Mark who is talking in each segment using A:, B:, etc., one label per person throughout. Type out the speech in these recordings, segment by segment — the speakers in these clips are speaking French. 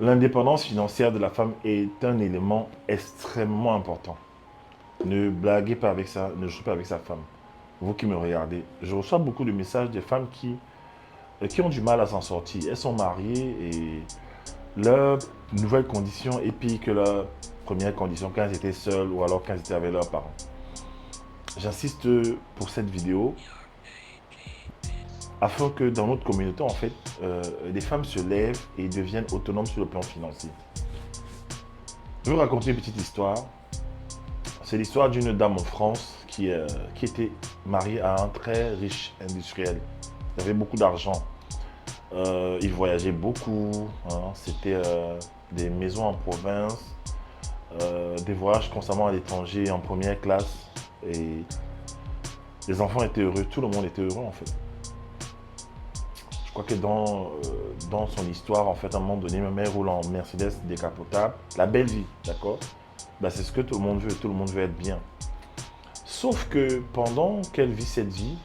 A: L'indépendance financière de la femme est un élément extrêmement important. Ne blaguez pas avec ça, ne jouez pas avec sa femme. Vous qui me regardez, je reçois beaucoup de messages des femmes qui ont du mal à s'en sortir. Elles sont mariées et leur nouvelle condition est pire que leur première condition quand elles étaient seules ou alors quand elles étaient avec leurs parents. J'insiste pour cette vidéo afin que dans notre communauté, en fait, les femmes se lèvent et deviennent autonomes sur le plan financier. Je vais vous raconter une petite histoire. C'est l'histoire d'une dame en France qui était mariée à un très riche industriel. Il avait beaucoup d'argent. Il voyageait beaucoup. Hein. C'était des maisons en province, des voyages constamment à l'étranger en première classe. Et les enfants étaient heureux, tout le monde était heureux en fait. Je crois que dans son histoire, en fait, à un moment donné, ma mère roule en Mercedes décapotable. La belle vie, d'accord? Ben, c'est ce que tout le monde veut être bien. Sauf que pendant qu'elle vit cette vie,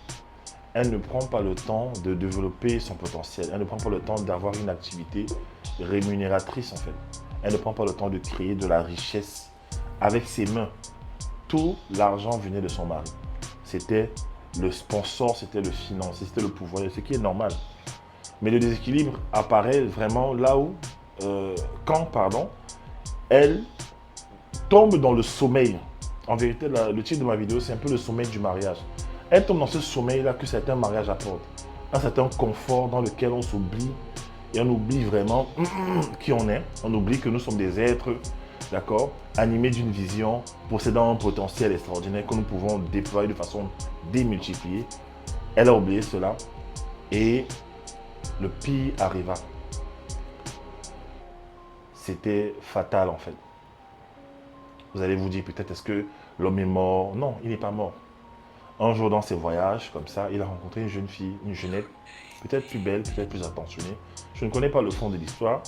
A: elle ne prend pas le temps de développer son potentiel. Elle ne prend pas le temps d'avoir une activité rémunératrice, en fait. Elle ne prend pas le temps de créer de la richesse avec ses mains. Tout l'argent venait de son mari. C'était le sponsor, c'était le financier, c'était le pouvoir, ce qui est normal. Mais le déséquilibre apparaît vraiment là où, elle tombe dans le sommeil. En vérité, le titre de ma vidéo, c'est un peu le sommeil du mariage. Elle tombe dans ce sommeil-là que certains mariages apportent. Un certain confort dans lequel on s'oublie et on oublie vraiment qui on est. On oublie que nous sommes des êtres, d'accord, animés d'une vision, possédant un potentiel extraordinaire que nous pouvons déployer de façon démultipliée. Elle a oublié cela et le pire arriva. C'était fatal en fait. Vous allez vous dire peut-être est-ce que l'homme est mort? Non, il n'est pas mort. Un jour dans ses voyages, comme ça, il a rencontré une jeune fille, une jeunette, peut-être plus belle, peut-être plus attentionnée. Je ne connais pas le fond de l'histoire.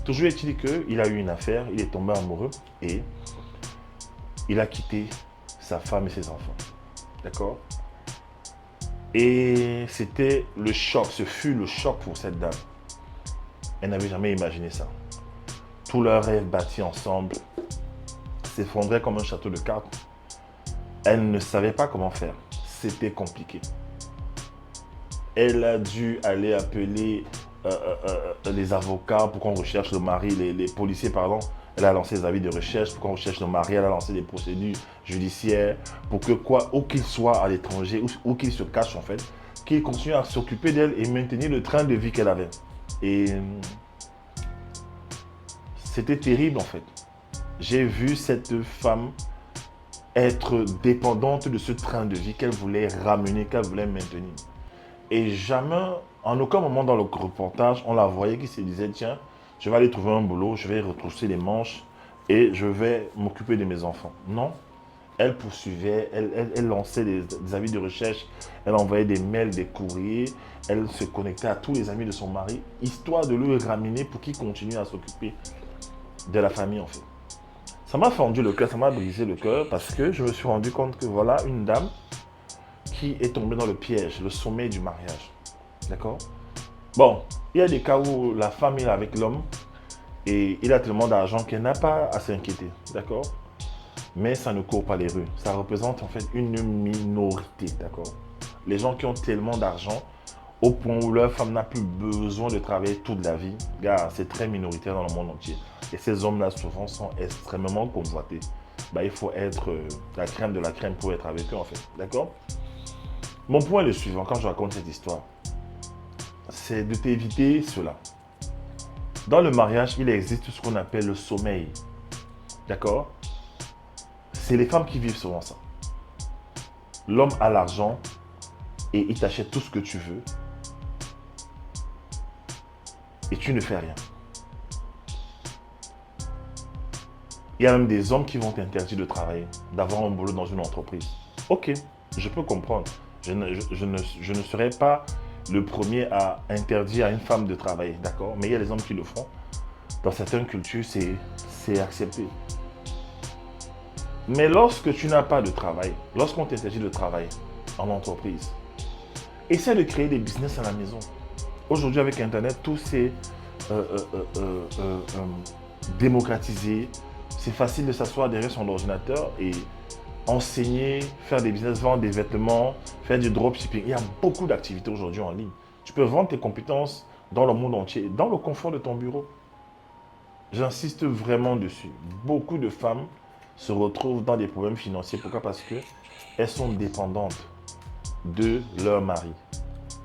A: Toujours est-il qu'il a eu une affaire, il est tombé amoureux et il a quitté sa femme et ses enfants. D'accord? Et c'était le choc, ce fut le choc pour cette dame. Elle n'avait jamais imaginé ça. Tous leurs rêves bâtis ensemble s'effondraient comme un château de cartes. Elle ne savait pas comment faire. C'était compliqué. Elle a dû aller appeler les avocats pour qu'on recherche le mari, les policiers, pardon. Elle a lancé des avis de recherche pour qu'on recherche le mari. Elle a lancé des procédures judiciaires pour que quoi, où qu'il soit à l'étranger, où qu'il se cache en fait, qu'il continue à s'occuper d'elle et maintenir le train de vie qu'elle avait. Et c'était terrible en fait. J'ai vu cette femme être dépendante de ce train de vie qu'elle voulait ramener, qu'elle voulait maintenir. Et jamais, en aucun moment dans le reportage, on la voyait qui se disait, tiens, je vais aller trouver un boulot, je vais retrousser les manches et je vais m'occuper de mes enfants. Non, elle poursuivait, elle lançait des avis de recherche, elle envoyait des mails, des courriers, elle se connectait à tous les amis de son mari, histoire de le ramener pour qu'il continue à s'occuper de la famille en fait. Ça m'a fendu le cœur, ça m'a brisé le cœur parce que je me suis rendu compte que voilà une dame qui est tombée dans le piège, le sommet du mariage. D'accord? Bon, il y a des cas où la femme est avec l'homme et il a tellement d'argent qu'elle n'a pas à s'inquiéter. D'accord? Mais ça ne court pas les rues. Ça représente en fait une minorité. D'accord? Les gens qui ont tellement d'argent au point où leur femme n'a plus besoin de travailler toute la vie, gars, c'est très minoritaire dans le monde entier. Et ces hommes-là, souvent, sont extrêmement convoités. Bah, il faut être la crème de la crème pour être avec eux, en fait. D'accord? Mon point est le suivant, quand je raconte cette histoire, c'est de t'éviter cela. Dans le mariage, il existe ce qu'on appelle le sommeil. D'accord? C'est les femmes qui vivent souvent ça. L'homme a l'argent et il t'achète tout ce que tu veux. Et tu ne fais rien. Il y a même des hommes qui vont t'interdire de travailler, d'avoir un boulot dans une entreprise. Ok, je peux comprendre. Je ne serai pas le premier à interdire à une femme de travailler, d'accord? Mais il y a des hommes qui le font. Dans certaines cultures, c'est accepté. Mais lorsque tu n'as pas de travail, lorsqu'on t'interdit de travailler en entreprise, essaie de créer des business à la maison. Aujourd'hui, avec Internet, tout s'est euh, euh, euh, euh, euh, euh, démocratisé. C'est facile de s'asseoir derrière son ordinateur et enseigner, faire des business, vendre des vêtements, faire du dropshipping. Il y a beaucoup d'activités aujourd'hui en ligne. Tu peux vendre tes compétences dans le monde entier, dans le confort de ton bureau. J'insiste vraiment dessus. Beaucoup de femmes se retrouvent dans des problèmes financiers. Pourquoi? Parce que elles sont dépendantes de leur mari.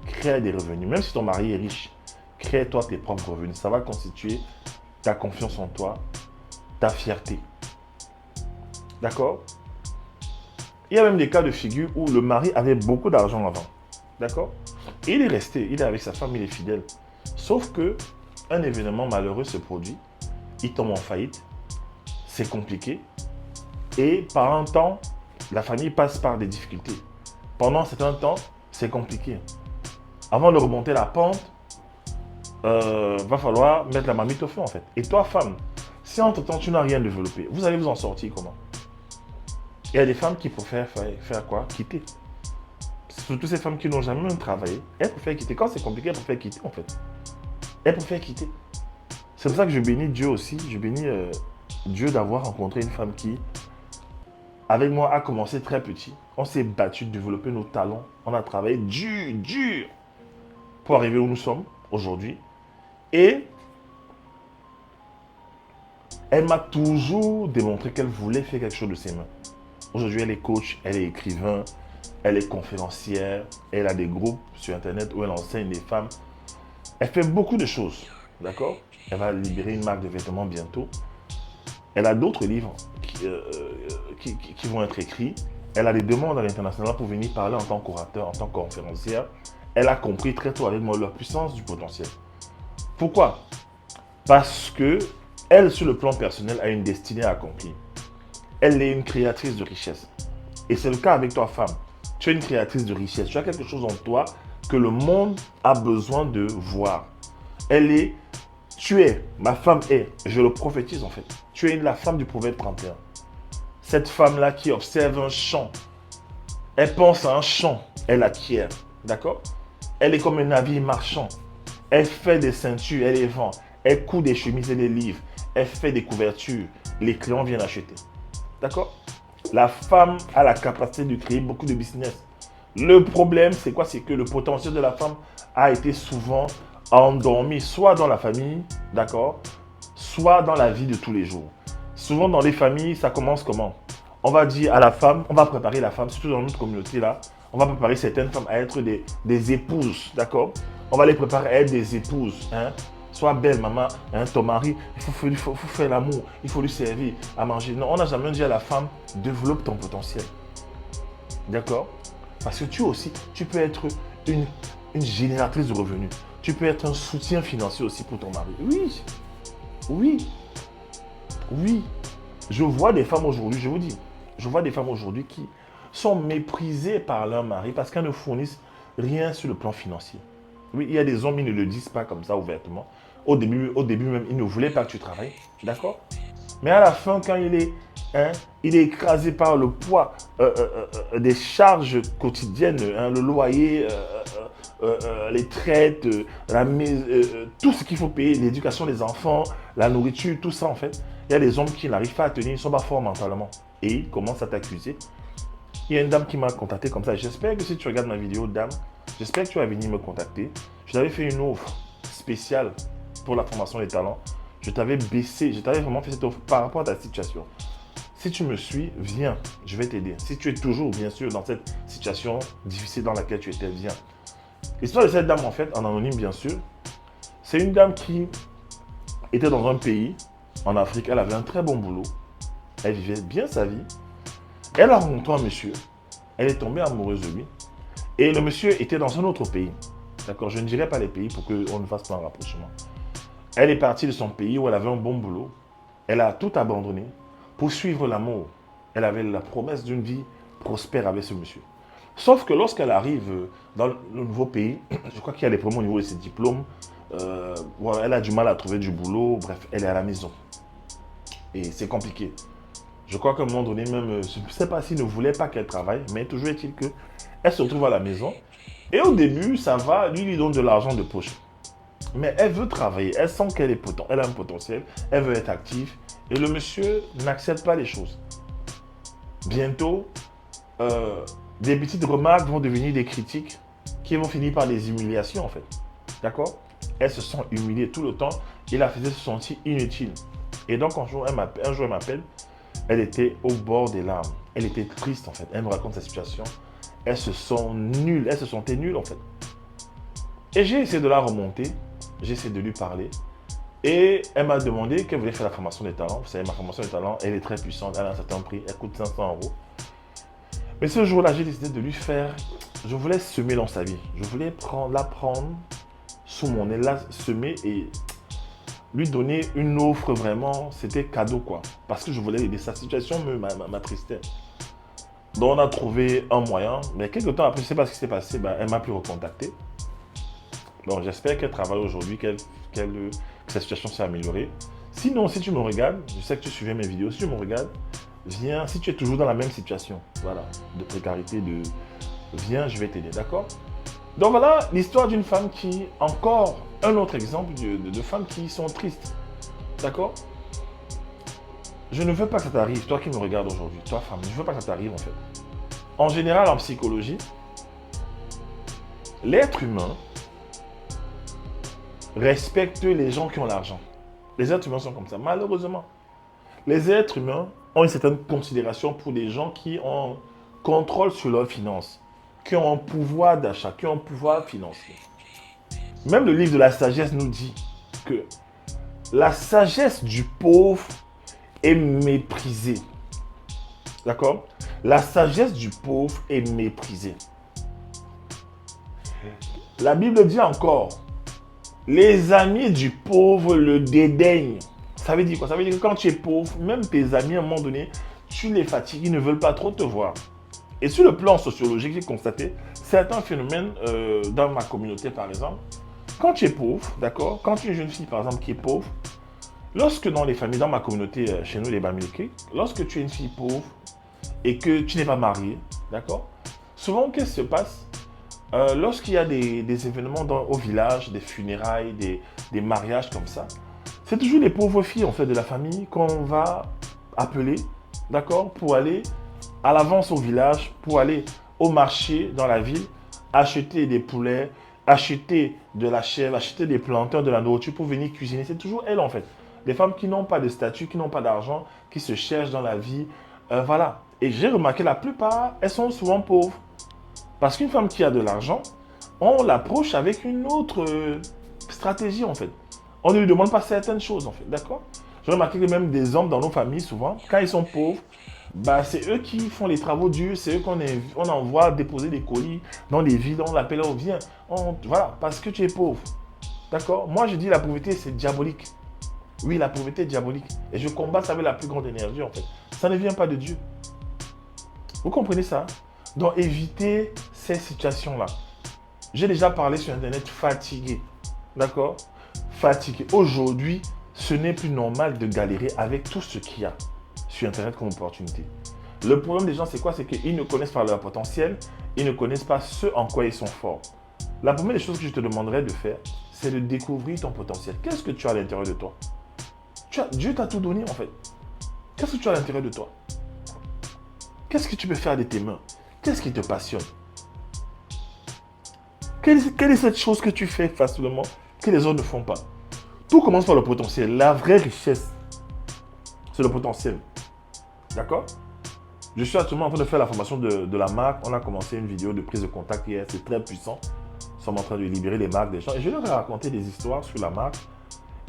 A: Crée des revenus. Même si ton mari est riche, crée-toi tes propres revenus. Ça va constituer ta confiance en toi, ta fierté. D'accord? Il y a même des cas de figure où le mari avait beaucoup d'argent avant. D'accord? Et il est resté, il est avec sa femme, il est fidèle. Sauf que un événement malheureux se produit, il tombe en faillite, c'est compliqué. Et par un temps, la famille passe par des difficultés. Pendant un certain temps, c'est compliqué. Avant de remonter la pente, va falloir mettre la marmite au feu en fait. Et toi, femme, si entre-temps tu n'as rien développé, vous allez vous en sortir comment? Il y a des femmes qui préfèrent faire quoi? Quitter. Surtout ces femmes qui n'ont jamais même travaillé, elles préfèrent quitter. Quand c'est compliqué, elles préfèrent quitter en fait. Elles préfèrent quitter. C'est pour ça que je bénis Dieu aussi. Je bénis Dieu d'avoir rencontré une femme qui, avec moi, a commencé très petit. On s'est battu de développer nos talents. On a travaillé dur, dur pour arriver où nous sommes aujourd'hui. Et elle m'a toujours démontré qu'elle voulait faire quelque chose de ses mains. Aujourd'hui, elle est coach, elle est écrivain, elle est conférencière, elle a des groupes sur Internet où elle enseigne les femmes. Elle fait beaucoup de choses, d'accord? Elle va libérer une marque de vêtements bientôt. Elle a d'autres livres qui vont être écrits. Elle a des demandes à l'international pour venir parler en tant qu'orateur, en tant que conférencière. Elle a compris très tôt avec moi la puissance du potentiel. Pourquoi? Parce que elle, sur le plan personnel, a une destinée à accomplir. Elle est une créatrice de richesse. Et c'est le cas avec toi, femme. Tu es une créatrice de richesse. Tu as quelque chose en toi que le monde a besoin de voir. Ma femme est, je le prophétise en fait. Tu es la femme du proverbe 31. Cette femme-là qui observe un champ, elle pense à un champ, elle acquiert. D'accord? Elle est comme un navire marchand. Elle fait des ceintures, elle les vend. Elle coud des chemises et des livres. Elle fait des couvertures. Les clients viennent acheter. D'accord? La femme a la capacité de créer beaucoup de business. Le problème, c'est quoi? C'est que le potentiel de la femme a été souvent endormi, soit dans la famille, d'accord? Soit dans la vie de tous les jours. Souvent dans les familles, ça commence comment? On va dire à la femme, on va préparer la femme, surtout dans notre communauté là, on va préparer certaines femmes à être des épouses, d'accord? On va les préparer à être des épouses, hein? Sois belle, maman, hein, ton mari, il faut faire l'amour, il faut lui servir à manger. Non, on n'a jamais dit à la femme, développe ton potentiel. D'accord? Parce que tu aussi, tu peux être une génératrice de revenus. Tu peux être un soutien financier aussi pour ton mari. Oui, oui, oui. Je vois des femmes aujourd'hui, je vous dis, je vois des femmes aujourd'hui qui sont méprisées par leur mari parce qu'elles ne fournissent rien sur le plan financier. Oui, il y a des hommes, ils ne le disent pas comme ça ouvertement. Au début même, ils ne voulaient pas que tu travailles. D'accord? Mais à la fin, quand il est écrasé par le poids des charges quotidiennes, hein, le loyer, les traites, tout ce qu'il faut payer, l'éducation des enfants, la nourriture, tout ça en fait. Il y a des hommes qui n'arrivent pas à tenir, ils ne sont pas forts mentalement. Et ils commencent à t'accuser. Il y a une dame qui m'a contacté comme ça. J'espère que si tu regardes ma vidéo, dame, j'espère que tu vas venir me contacter. Je t'avais fait une offre spéciale pour la formation des talents. Je t'avais vraiment fait cette offre par rapport à ta situation. Si tu me suis, viens, je vais t'aider. Si tu es toujours, bien sûr, dans cette situation difficile dans laquelle tu étais, viens. L'histoire de cette dame, en fait, en anonyme, bien sûr, c'est une dame qui était dans un pays, en Afrique. Elle avait un très bon boulot. Elle vivait bien sa vie. Elle a rencontré un monsieur. Elle est tombée amoureuse de lui. Et le monsieur était dans un autre pays. D'accord? Je ne dirai pas les pays pour qu'on ne fasse pas un rapprochement. Elle est partie de son pays où elle avait un bon boulot. Elle a tout abandonné pour suivre l'amour. Elle avait la promesse d'une vie prospère avec ce monsieur. Sauf que lorsqu'elle arrive dans le nouveau pays, je crois qu'il y a des problèmes au niveau de ses diplômes. Elle a du mal à trouver du boulot. Bref, elle est à la maison. Et c'est compliqué. Je crois qu'à un moment donné, même, je ne sais pas s'il ne voulait pas qu'elle travaille, mais toujours est-il qu'elle se retrouve à la maison. Et au début, ça va, lui donne de l'argent de poche. Mais elle veut travailler, elle sent qu'elle est elle a un potentiel, elle veut être active. Et le monsieur n'accepte pas les choses. Bientôt, des petites remarques vont devenir des critiques qui vont finir par des humiliations en fait. D'accord? Elle se sent humiliée tout le temps et la faisait se sentir inutile. Et donc un jour, elle m'appelle, elle était au bord des larmes. Elle était triste en fait. Elle me raconte sa situation. Elle se sent nulle, elle se sentait nulle en fait. Et j'ai essayé de la remonter, j'ai essayé de lui parler. Et elle m'a demandé qu'elle voulait faire la formation des talents. Vous savez, ma formation des talents, elle est très puissante, elle a un certain prix, elle coûte 500 euros. Mais ce jour-là, j'ai décidé de lui faire, je voulais semer dans sa vie. Je voulais la prendre sous mon aile, la semer et lui donner une offre vraiment, c'était cadeau quoi. Parce que je voulais aider. Sa situation m'attristait. Donc on a trouvé un moyen, mais quelques temps après, je ne sais pas ce qui s'est passé, elle m'a pu recontacter. Donc j'espère qu'elle travaille aujourd'hui, que sa situation s'est améliorée. Sinon, si tu me regardes, je sais que tu suivais mes vidéos, si tu me regardes, viens, si tu es toujours dans la même situation, voilà, de précarité, viens, je vais t'aider, d'accord? Donc voilà l'histoire d'une femme qui, encore un autre exemple de femmes qui sont tristes, d'accord? Je ne veux pas que ça t'arrive, toi qui me regardes aujourd'hui, toi femme, je ne veux pas que ça t'arrive en fait. En général, en psychologie, l'être humain respecte les gens qui ont l'argent. Les êtres humains sont comme ça, malheureusement. Les êtres humains ont une certaine considération pour les gens qui ont contrôle sur leurs finances, qui ont un pouvoir d'achat, qui ont un pouvoir financier. Même le livre de la sagesse nous dit que la sagesse du pauvre est méprisée. D'accord? La sagesse du pauvre est méprisée. La Bible dit encore, les amis du pauvre le dédaignent. Ça veut dire quoi? Ça veut dire que quand tu es pauvre, même tes amis, à un moment donné, tu les fatigues, ils ne veulent pas trop te voir. Et sur le plan sociologique, j'ai constaté certains phénomènes dans ma communauté, par exemple. Quand tu es pauvre, d'accord? Quand tu es une jeune fille, par exemple, qui est pauvre, lorsque dans les familles, dans ma communauté, chez nous, les Bamileke, lorsque tu es une fille pauvre et que tu n'es pas mariée, d'accord? Souvent, qu'est-ce qui se passe? Lorsqu'il y a des événements au village, des funérailles, des mariages comme ça, c'est toujours les pauvres filles en fait de la famille qu'on va appeler, d'accord, pour aller à l'avance au village, pour aller au marché dans la ville, acheter des poulets, acheter de la chèvre, acheter des plantains, de la nourriture pour venir cuisiner. C'est toujours elles en fait. Des femmes qui n'ont pas de statut, qui n'ont pas d'argent, qui se cherchent dans la vie. Voilà. Et j'ai remarqué la plupart, elles sont souvent pauvres. Parce qu'une femme qui a de l'argent, on l'approche avec une autre stratégie en fait. On ne lui demande pas certaines choses en fait, d'accord? J'ai remarqué que même des hommes dans nos familles, souvent, quand ils sont pauvres, c'est eux qui font les travaux durs, c'est eux qu'on envoie déposer des colis dans des villes, on l'appelle, on vient. Voilà, parce que tu es pauvre. D'accord? Moi, je dis la pauvreté, c'est diabolique. Oui, la pauvreté est diabolique. Et je combat ça avec la plus grande énergie, en fait. Ça ne vient pas de Dieu. Vous comprenez ça? Donc, évitez ces situations-là. J'ai déjà parlé sur Internet fatigué. D'accord? Fatigué. Aujourd'hui, ce n'est plus normal de galérer avec tout ce qu'il y a sur Internet comme opportunité. Le problème des gens, c'est quoi? C'est qu'ils ne connaissent pas leur potentiel, ils ne connaissent pas ce en quoi ils sont forts. La première des choses que je te demanderais de faire, c'est de découvrir ton potentiel. Qu'est-ce que tu as à l'intérieur de toi? Dieu t'a tout donné en fait. Qu'est-ce que tu as à l'intérieur de toi? Qu'est-ce que tu peux faire de tes mains? Qu'est-ce qui te passionne? Quelle est cette chose que tu fais facilement que les autres ne font pas? Tout commence par le potentiel. La vraie richesse, c'est le potentiel. D'accord? Je suis actuellement en train de faire la formation de la marque. On a commencé une vidéo de prise de contact hier. C'est très puissant. Nous sommes en train de libérer les marques des gens. Et je leur ai raconté des histoires sur la marque.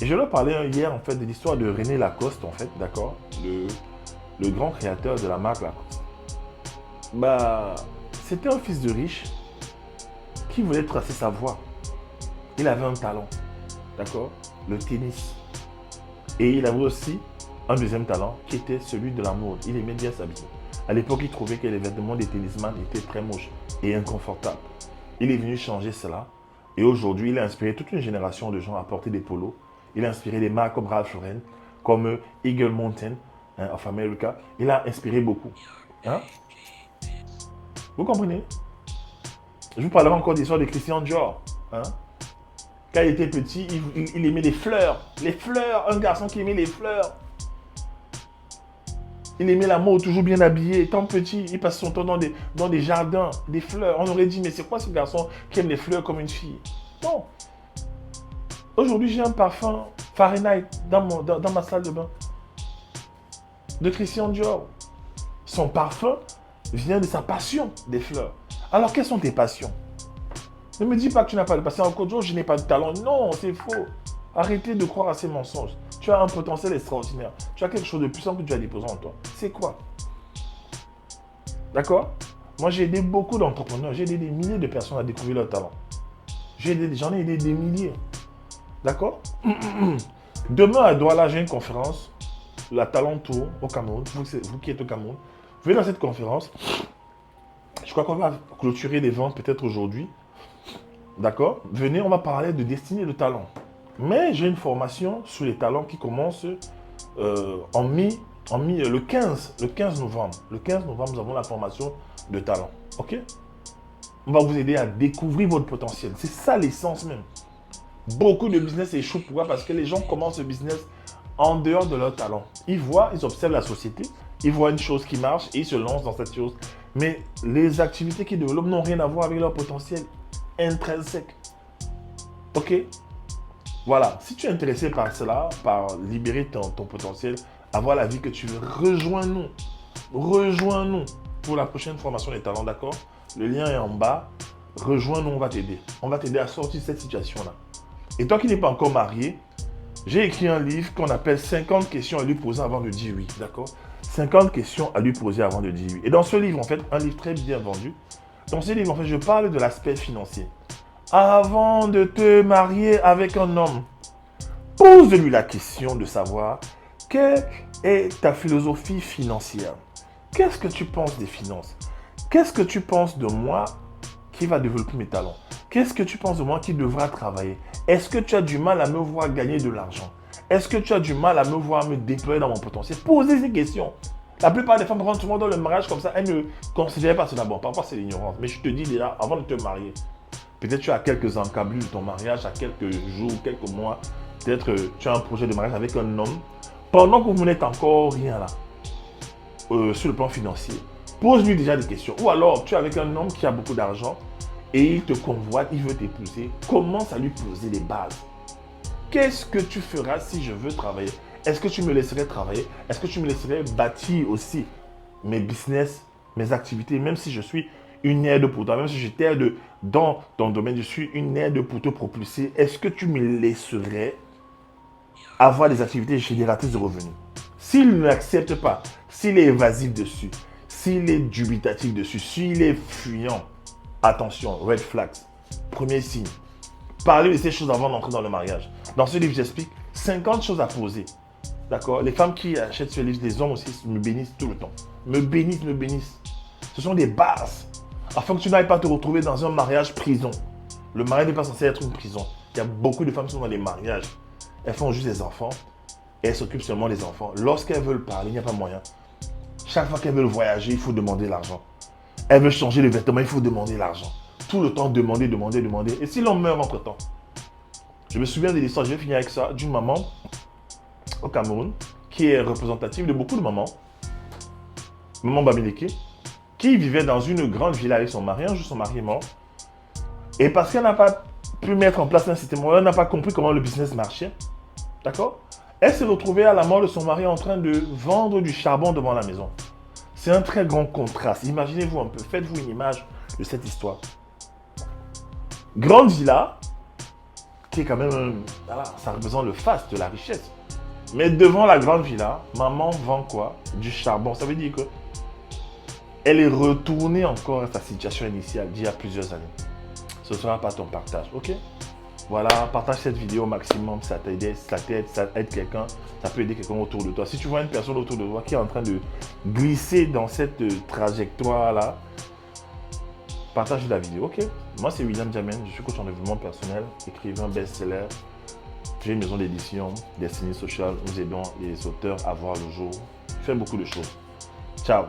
A: Et je leur parlais hier en fait de l'histoire de René Lacoste en fait. D'accord? Le grand créateur de la marque Lacoste. C'était un fils de riche qui voulait tracer sa voie. Il avait un talent. D'accord? Le tennis. Et il avait aussi un deuxième talent qui était celui de la mode. Il aimait bien s'habiller. À l'époque, il trouvait que les vêtements des tennisman étaient très moches et inconfortables. Il est venu changer cela. Et aujourd'hui, il a inspiré toute une génération de gens à porter des polos. Il a inspiré des marques comme Ralph Lauren, comme Eagle Mountain of America. Il a inspiré beaucoup. Hein? Vous comprenez? Je vous parlerai encore d'histoire de Christian Dior. Hein? Quand il était petit, il aimait les fleurs. Les fleurs, un garçon qui aimait les fleurs. Il aimait l'amour, toujours bien habillé. Étant petit, il passe son temps dans des jardins, des fleurs. On aurait dit, mais c'est quoi ce garçon qui aime les fleurs comme une fille? Non. Aujourd'hui, j'ai un parfum Fahrenheit dans ma salle de bain. De Christian Dior. Son parfum vient de sa passion des fleurs. Alors, quelles sont tes passions? Ne me dis pas que tu n'as pas de passion. Encore jour, je n'ai pas de talent. Non, c'est faux. Arrêtez de croire à ces mensonges. Tu as un potentiel extraordinaire. Tu as quelque chose de puissant que tu as déposé en toi. C'est quoi? D'accord? Moi, j'ai aidé beaucoup d'entrepreneurs. J'ai aidé des milliers de personnes à découvrir leur talent. J'en ai aidé des milliers. D'accord? Demain, à Douala, j'ai une conférence. La Talent Tour au Cameroun. Vous qui êtes au Cameroun. Venez dans cette conférence. Je crois qu'on va clôturer les ventes peut-être aujourd'hui. D'accord? Venez, on va parler de destinée et de talent. Mais j'ai une formation sur les talents qui commence le 15 novembre. Le 15 novembre, nous avons la formation de talent. OK? On va vous aider à découvrir votre potentiel. C'est ça l'essence même. Beaucoup de business échouent. Pourquoi? Parce que les gens commencent le business en dehors de leur talent. Ils voient, ils observent la société, ils voient une chose qui marche et ils se lancent dans cette chose. Mais les activités qu'ils développent n'ont rien à voir avec leur potentiel intrinsèque. OK? Voilà. Si tu es intéressé par cela, par libérer ton potentiel, avoir la vie que tu veux, rejoins-nous. Rejoins-nous pour la prochaine formation des talents, d'accord? Le lien est en bas. Rejoins-nous, on va t'aider. On va t'aider à sortir de cette situation-là. Et toi qui n'es pas encore marié, j'ai écrit un livre qu'on appelle 50 questions à lui poser avant de dire oui, d'accord? 50 questions à lui poser avant de dire oui. Et dans ce livre, en fait, un livre très bien vendu, dans ce livre, en fait, je parle de l'aspect financier. Avant de te marier avec un homme, pose-lui la question de savoir quelle est ta philosophie financière. Qu'est-ce que tu penses des finances? Qu'est-ce que tu penses de moi qui va développer mes talents? Qu'est-ce que tu penses de moi qui devra travailler? Est-ce que tu as du mal à me voir gagner de l'argent? Est-ce que tu as du mal à me voir me déployer dans mon potentiel? Posez ces questions. La plupart des femmes rentrent souvent dans le mariage comme ça, elles ne considèrent pas cela. Bon, parfois c'est l'ignorance. Mais je te dis déjà, avant de te marier, peut-être tu as quelques encablures de ton mariage, à quelques jours, quelques mois. Peut-être tu as un projet de mariage avec un homme. Pendant que vous n'êtes encore rien là, sur le plan financier, pose-lui déjà des questions. Ou alors, tu es avec un homme qui a beaucoup d'argent et il te convoite, il veut t'épouser. Commence à lui poser les bases. Qu'est-ce que tu feras si je veux travailler? Est-ce que tu me laisserais travailler? Est-ce que tu me laisserais bâtir aussi mes business, mes activités, même si je suis une aide pour toi, même si je t'aide dans ton domaine, je suis une aide pour te propulser. Est-ce que tu me laisserais avoir des activités génératrices de revenus? S'il n'accepte pas, s'il est évasif dessus, s'il est dubitatif dessus, s'il est fuyant, attention, red flags, premier signe. Parlez de ces choses avant d'entrer dans le mariage. Dans ce livre, j'explique 50 choses à poser. D'accord? Les femmes qui achètent ce livre, les hommes aussi, me bénissent tout le temps. Me bénissent, me bénissent. Ce sont des bases. Afin que tu n'ailles pas te retrouver dans un mariage prison. Le mariage n'est pas censé être une prison. Il y a beaucoup de femmes qui sont dans les mariages. Elles font juste des enfants. Et elles s'occupent seulement des enfants. Lorsqu'elles veulent parler, il n'y a pas moyen. Chaque fois qu'elles veulent voyager, il faut demander l'argent. Elles veulent changer de vêtements, il faut demander l'argent. Tout le temps, demander. Et si l'on meurt entre-temps? Je me souviens de l'histoire, je vais finir avec ça, d'une maman au Cameroun, qui est représentative de beaucoup de mamans. Maman Bamileke, qui vivait dans une grande villa avec son mari. Un jour, son mari est mort. Et parce qu'elle n'a pas pu mettre en place un système, elle n'a pas compris comment le business marchait. D'accord? Elle s'est retrouvée à la mort de son mari en train de vendre du charbon devant la maison. C'est un très grand contraste. Imaginez-vous un peu, faites-vous une image de cette histoire. Grande villa, qui est quand même, voilà, ça représente le faste de la richesse. Mais devant la grande villa, maman vend quoi? Du charbon. Ça veut dire que elle est retournée encore à sa situation initiale d'il y a plusieurs années. Ce ne sera pas ton partage, ok? Voilà, partage cette vidéo au maximum, ça t'aide, ça aide quelqu'un, ça peut aider quelqu'un autour de toi. Si tu vois une personne autour de toi qui est en train de glisser dans cette trajectoire-là, partage la vidéo, ok? Moi, c'est William Jamen, je suis coach en développement personnel, écrivain best-seller. J'ai une maison d'édition, Destiny Social, nous aidons les auteurs à voir le jour. Je fais beaucoup de choses. Ciao!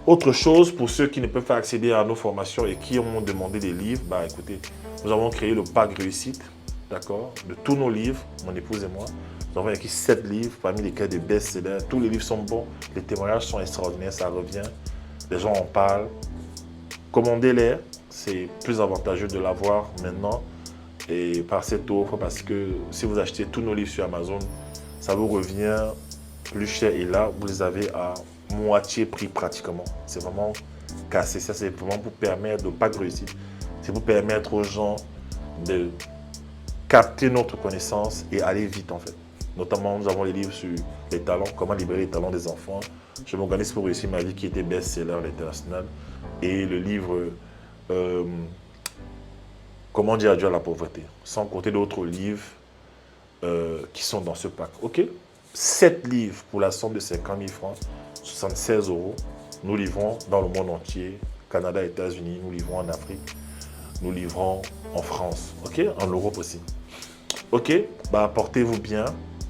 A: Autre chose, pour ceux qui ne peuvent pas accéder à nos formations et qui ont demandé des livres, bah écoutez, nous avons créé le pack réussite, d'accord, de tous nos livres, mon épouse et moi. Nous avons écrit 7 livres, parmi lesquels des best-sellers. Tous les livres sont bons, les témoignages sont extraordinaires, ça revient, les gens en parlent. Commandez-les, c'est plus avantageux de l'avoir maintenant et par cette offre, parce que si vous achetez tous nos livres sur Amazon, ça vous revient plus cher et là, vous les avez à moitié prix pratiquement. C'est vraiment cassé. Ça, c'est vraiment pour permettre de pas réussir. C'est pour permettre aux gens de capter notre connaissance et aller vite en fait. Notamment, nous avons les livres sur les talents, comment libérer les talents des enfants. Je m'organise pour réussir ma vie qui était best-seller à l'international. Et le livre Comment dire adieu à la pauvreté. Sans compter d'autres livres qui sont dans ce pack. Ok? 7 livres pour la somme de 50 000 francs, 76 euros. Nous livrons dans le monde entier, Canada, États-Unis, nous livrons en Afrique, nous livrons en France, ok? En Europe aussi. Ok? Bah, portez-vous bien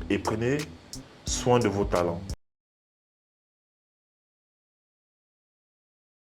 A: et prenez soin de vos talents.